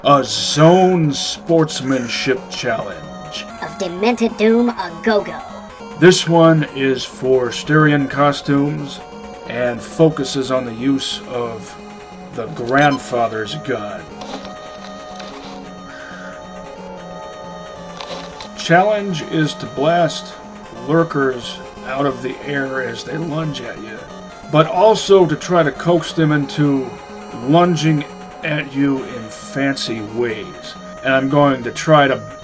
A zone sportsmanship challenge. Of Demented Doom a Go-Go. This one is for StarionCostumes and focuses on the use of the grandfather's gun. Challenge is to blast lurkers out of the air as they lunge at you, but also to try to coax them into lunging at you in fancy ways. And I'm going to try to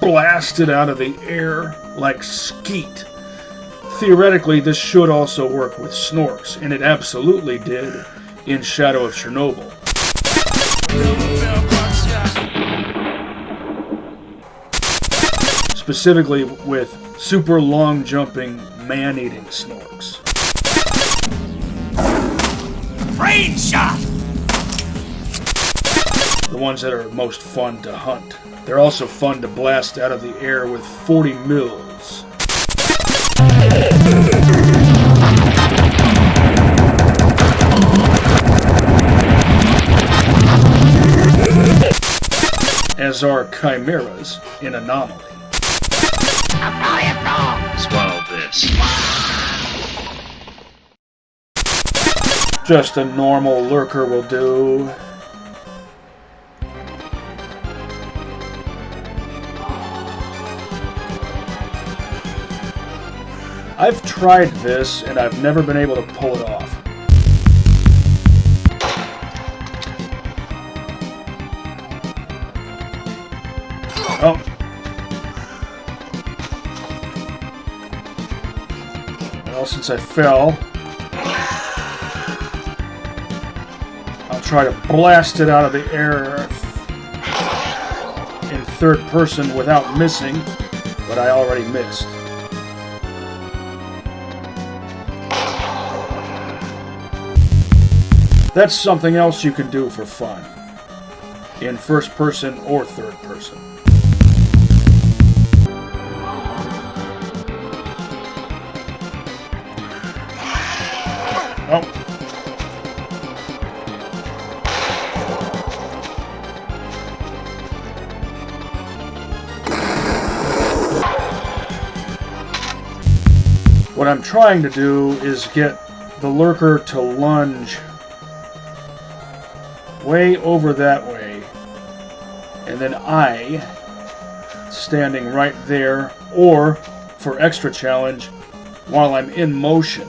blast it out of the air like skeet. Theoretically, this should also work with snorks, and it absolutely did in Shadow of Chernobyl. Specifically with super long jumping, man-eating snorks. Brain shot! The ones that are most fun to hunt. They're also fun to blast out of the air with 40 mils. As are chimeras in Anomaly. Swallow this. Just a normal lurker will do. I've tried this and I've never been able to pull it off. Oh. Well, since I fell, I'll try to blast it out of the air in third person without missing, but I already missed. That's something else you can do for fun, in first person or third person. Oh. What I'm trying to do is get the lurker to lunge way over that way, and then I standing right there, or for extra challenge, while I'm in motion,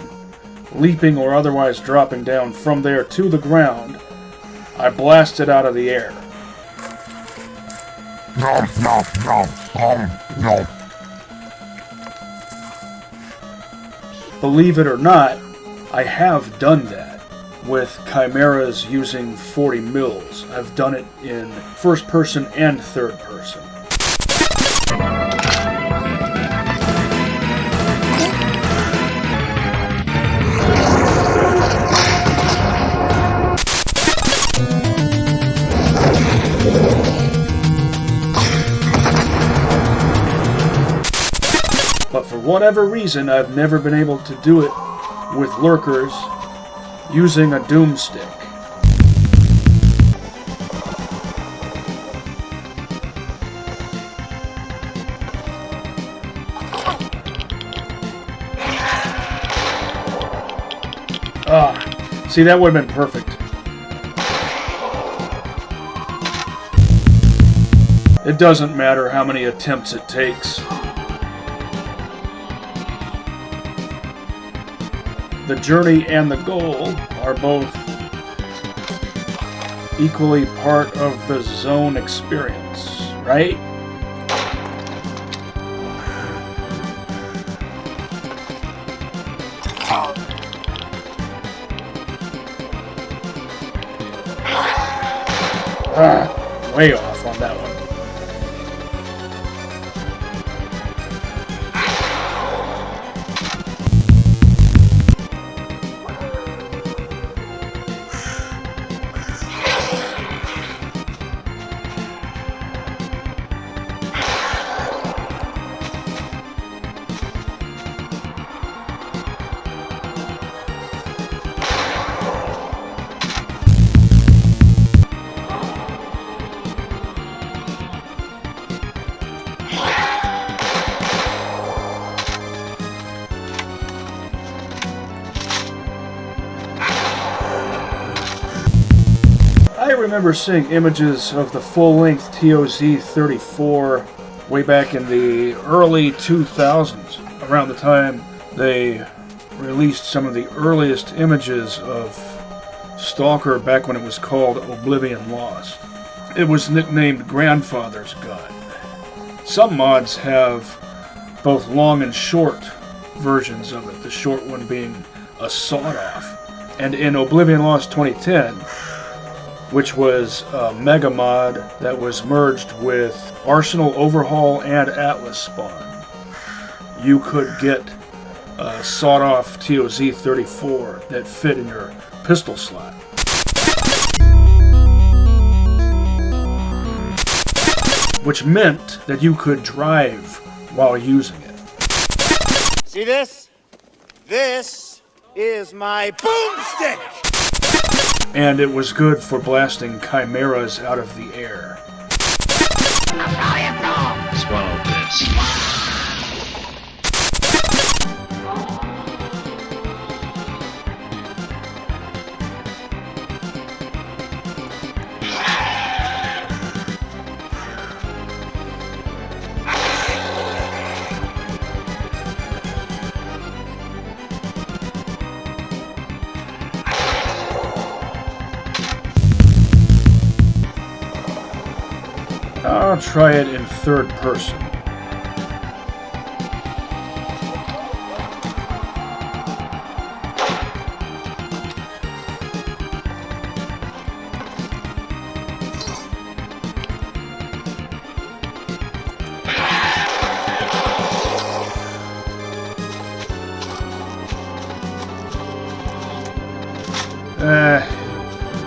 leaping or otherwise dropping down from there to the ground, I blast it out of the air. Believe it or not, I have done that with chimeras using 40 mils. I've done it in first person and third person. But for whatever reason, I've never been able to do it with lurkers using a doomstick. See, that would have been perfect. It doesn't matter how many attempts it takes. The journey and the goal are both equally part of the zone experience, right? Way off on that one. remember seeing images of the full-length TOZ-34 way back in the early 2000s, around the time they released some of the earliest images of S.T.A.L.K.E.R back when it was called Oblivion Lost. It was nicknamed Grandfather's Gun. Some mods have both long and short versions of it, the short one being a sawed-off. And in Oblivion Lost 2010, which was a mega mod that was merged with Arsenal Overhaul and Atlas Spawn, you could get a sawed-off TOZ-34 that fit in your pistol slot. Which meant that you could drive while using it. See this? This is my boomstick! And it was good for blasting chimeras out of the air. Swallow this. I'll try it in third person.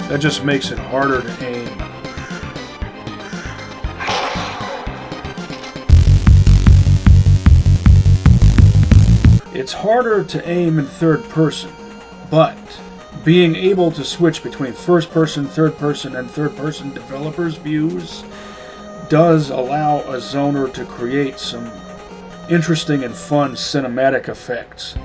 That just makes it harder to aim. It's harder to aim in third person, but being able to switch between first person, third person, and third person developers' views does allow a zoner to create some interesting and fun cinematic effects.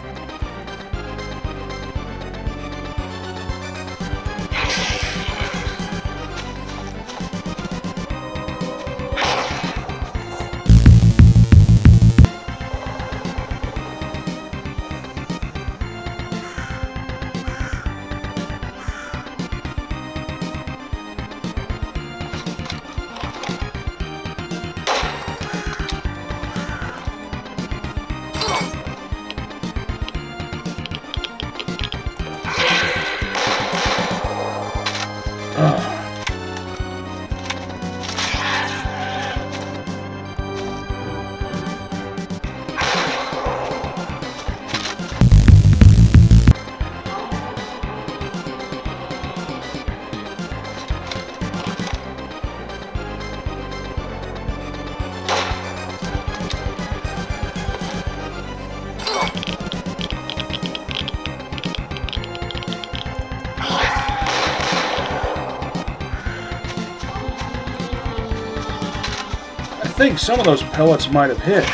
I think some of those pellets might have hit.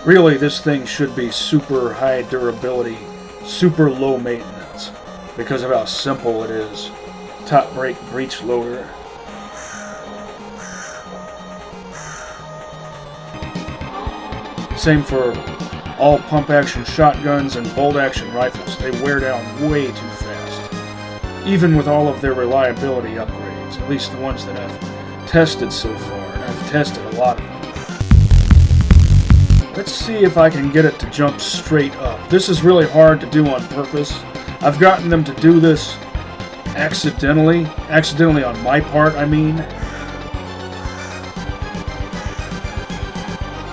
Really, this thing should be super high durability, super low maintenance, because of how simple it is. Top brake breech loader. Same for all pump-action shotguns and bolt-action rifles. They wear down way too fast, even with all of their reliability upgrades, at least the ones that I've tested so far, and I've tested a lot of them. Let's see if I can get it to jump straight up. This is really hard to do on purpose. I've gotten them to do this accidentally on my part, I mean.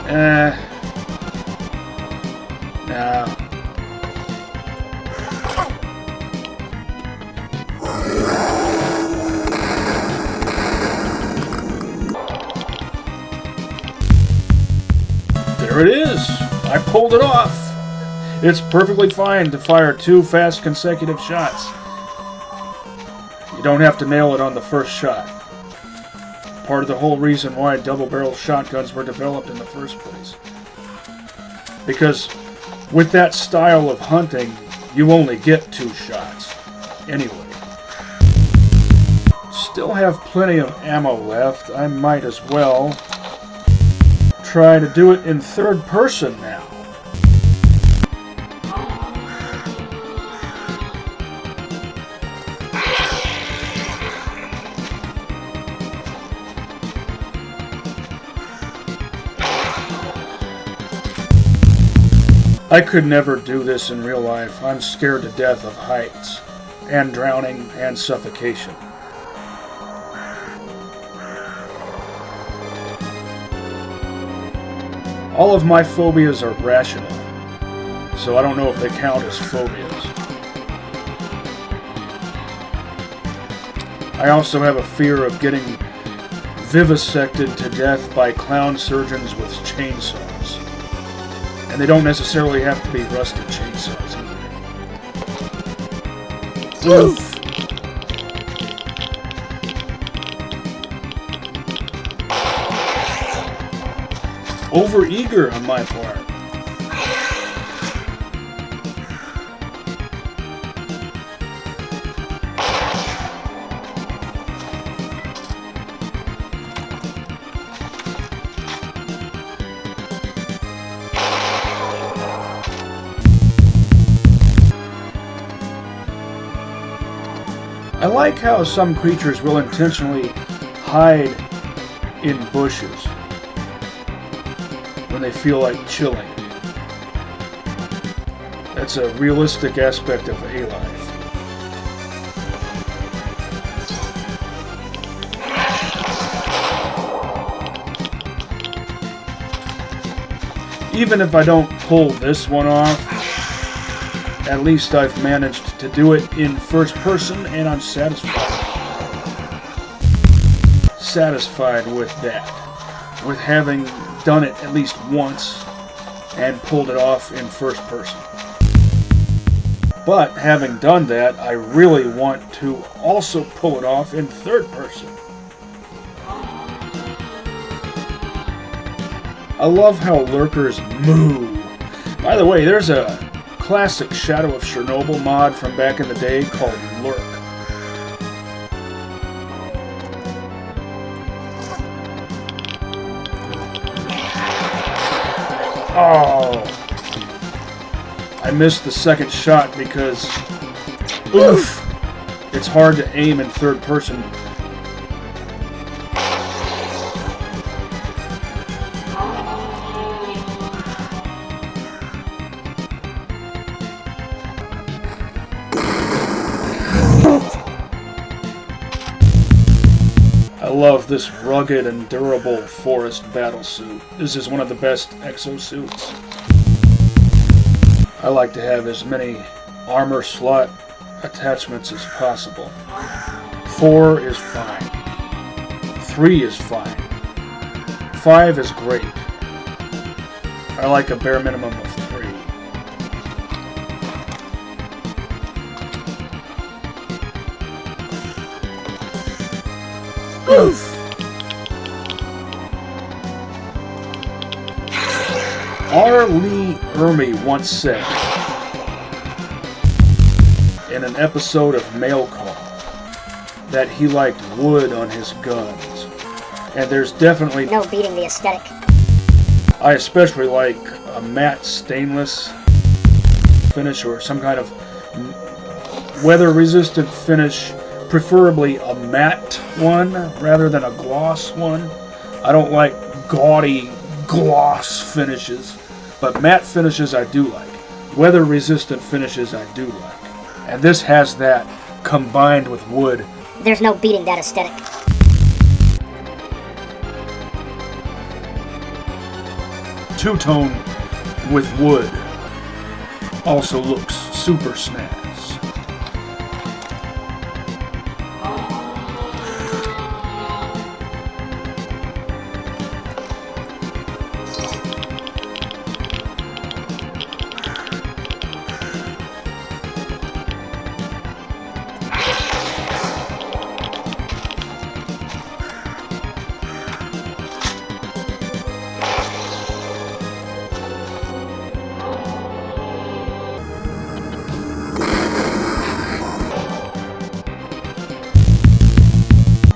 Nah. There it is! I pulled it off! It's perfectly fine to fire 2 fast consecutive shots. You don't have to nail it on the first shot. Part of the whole reason why double-barrel shotguns were developed in the first place. Because with that style of hunting, you only get 2 shots. Anyway. Still have plenty of ammo left. I might as well try to do it in third person now. I could never do this in real life. I'm scared to death of heights, and drowning, and suffocation. All of my phobias are rational, so I don't know if they count as phobias. I also have a fear of getting vivisected to death by clown surgeons with chainsaws. And they don't necessarily have to be rusted chainsaws either. Oof. Overeager on my part. I like how some creatures will intentionally hide in bushes when they feel like chilling. That's a realistic aspect of A-life. Even if I don't pull this one off, at least I've managed to do it in first person, and I'm satisfied. Satisfied with that. With having done it at least once and pulled it off in first person. But having done that, I really want to also pull it off in third person. I love how lurkers moo. By the way, there's a classic Shadow of Chernobyl mod from back in the day called Lurker. Oh! I missed the second shot because, oof! It's hard to aim in third person. I love this rugged and durable forest battlesuit. This is one of the best exosuits. I like to have as many armor slot attachments as possible. 4 is fine. 3 is fine. 5 is great. I like a bare minimum of 3. Oof! R. Lee Ermey once said in an episode of Mail Call that he liked wood on his guns. And there's definitely no beating the aesthetic. I especially like a matte stainless finish or some kind of weather-resistant finish, preferably a matte one rather than a gloss one. I don't like gaudy gloss finishes, but matte finishes I do like. Weather-resistant finishes I do like. And this has that combined with wood. There's no beating that aesthetic. Two-tone with wood also looks super snazz.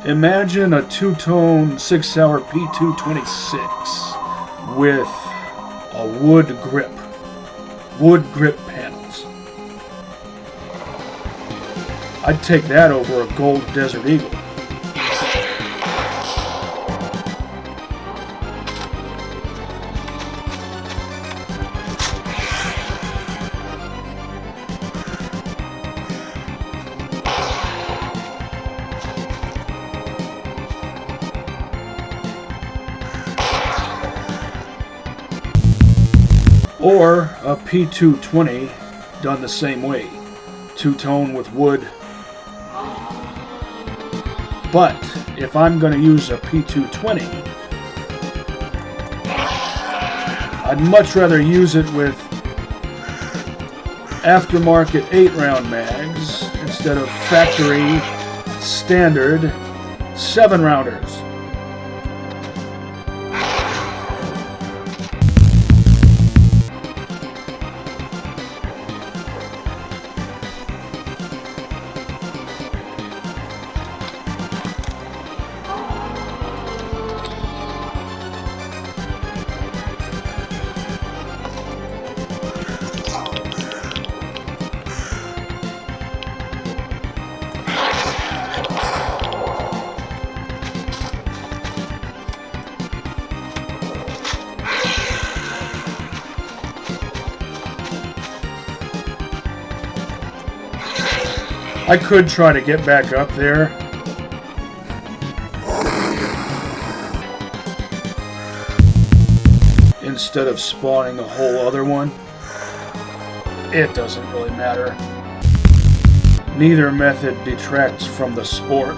Imagine a two-tone 6-hour P226 with a wood grip panels. I'd take that over a gold Desert Eagle. Or a P220 done the same way. Two-tone with wood. But if I'm going to use a P220, I'd much rather use it with aftermarket 8-round mags instead of factory standard 7-rounders. I could try to get back up there. Instead of spawning a whole other one. It doesn't really matter. Neither method detracts from the sport.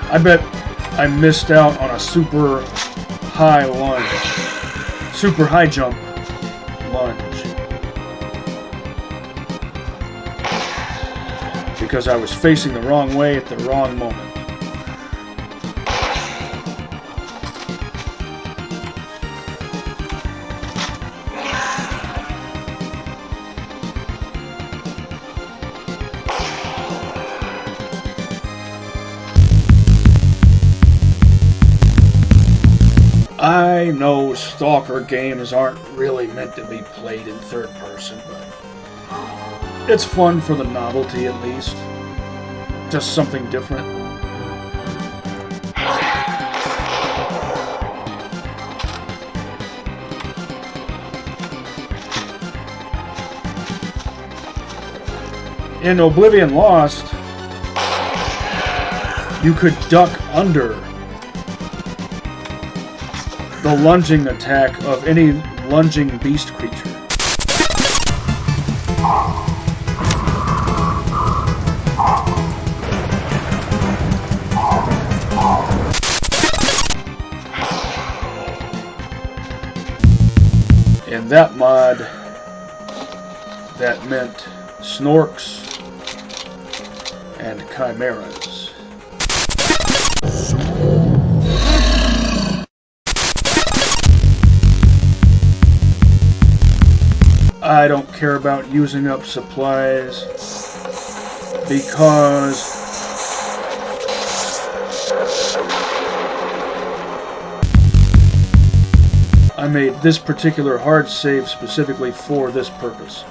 I bet I missed out on a super high lunge. Super high jump lunge. Because I was facing the wrong way at the wrong moment. I know Stalker games aren't really meant to be played in third person, but it's fun for the novelty at least. Just something different. In Oblivion Lost, you could duck under the lunging attack of any lunging beast creature. In that mod, that meant snorks and chimeras. I don't care about using up supplies because I made this particular hard save specifically for this purpose.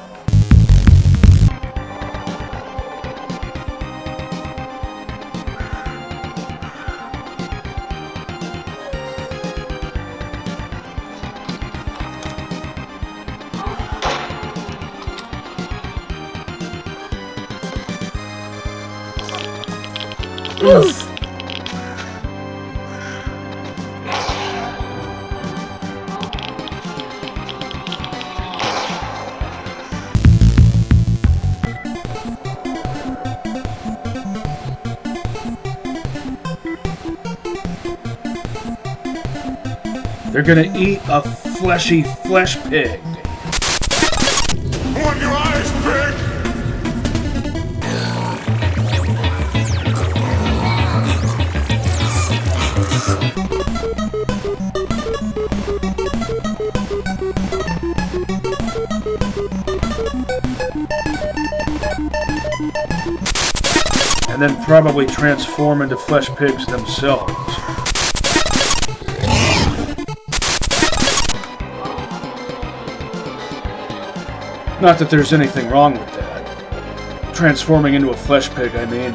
Oof. They're gonna eat a fleshy flesh pig. Open your eyes, pig! and then probably transform into flesh pigs themselves. Not that there's anything wrong with that. Transforming into a flesh pig, I mean.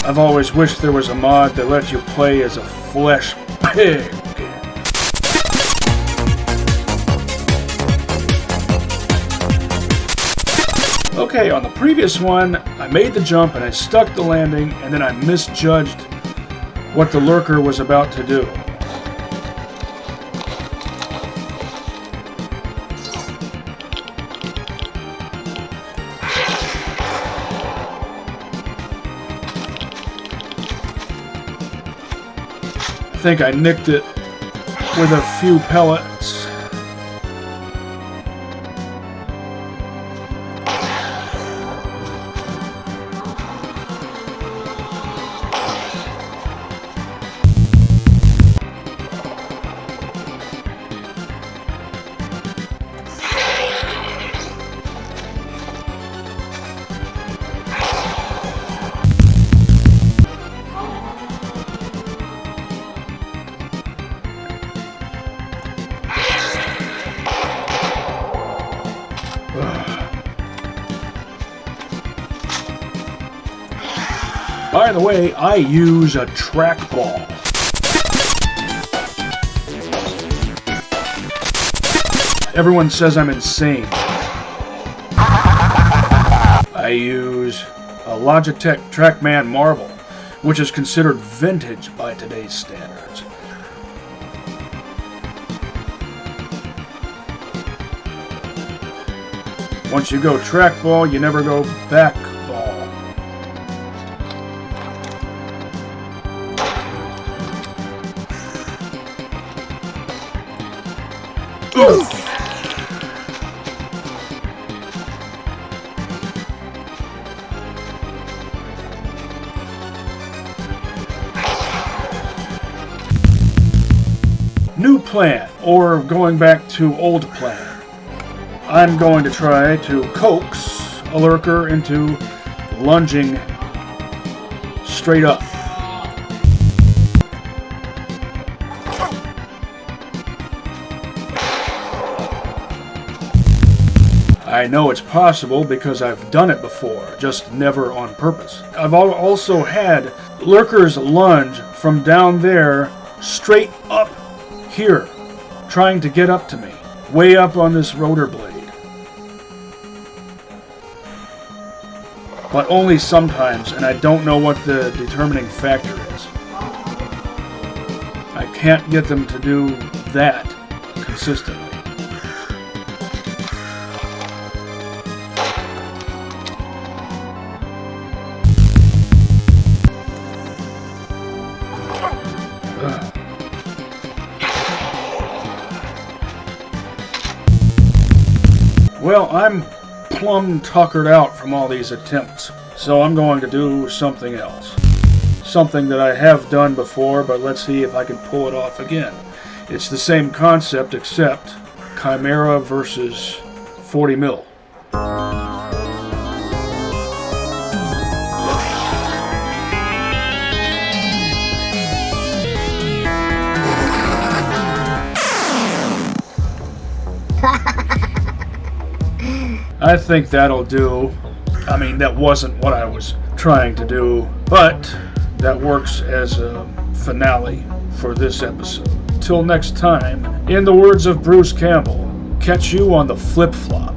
I've always wished there was a mod that lets you play as a flesh pig. Okay, on the previous one, I made the jump and I stuck the landing, and then I misjudged what the Lurker was about to do. I think I nicked it with a few pellets. By the way, I use a trackball. Everyone says I'm insane. I use a Logitech TrackMan marble, which is considered vintage by today's standards. Once you go trackball, you never go back ball. New plan, or going back to old plan. I'm going to try to coax a Lurker into lunging straight up. I know it's possible because I've done it before, just never on purpose. I've also had Lurkers lunge from down there straight up here, trying to get up to me, way up on this rotor blade. But only sometimes, and I don't know what the determining factor is. I can't get them to do that consistently. Well, I'm plumb tuckered out from all these attempts, so I'm going to do something else. Something that I have done before, but let's see if I can pull it off again. It's the same concept, except Chimera versus 40 mil. I think that'll do. I mean, that wasn't what I was trying to do, but that works as a finale for this episode. Till next time, in the words of Bruce Campbell, catch you on the flip-flop.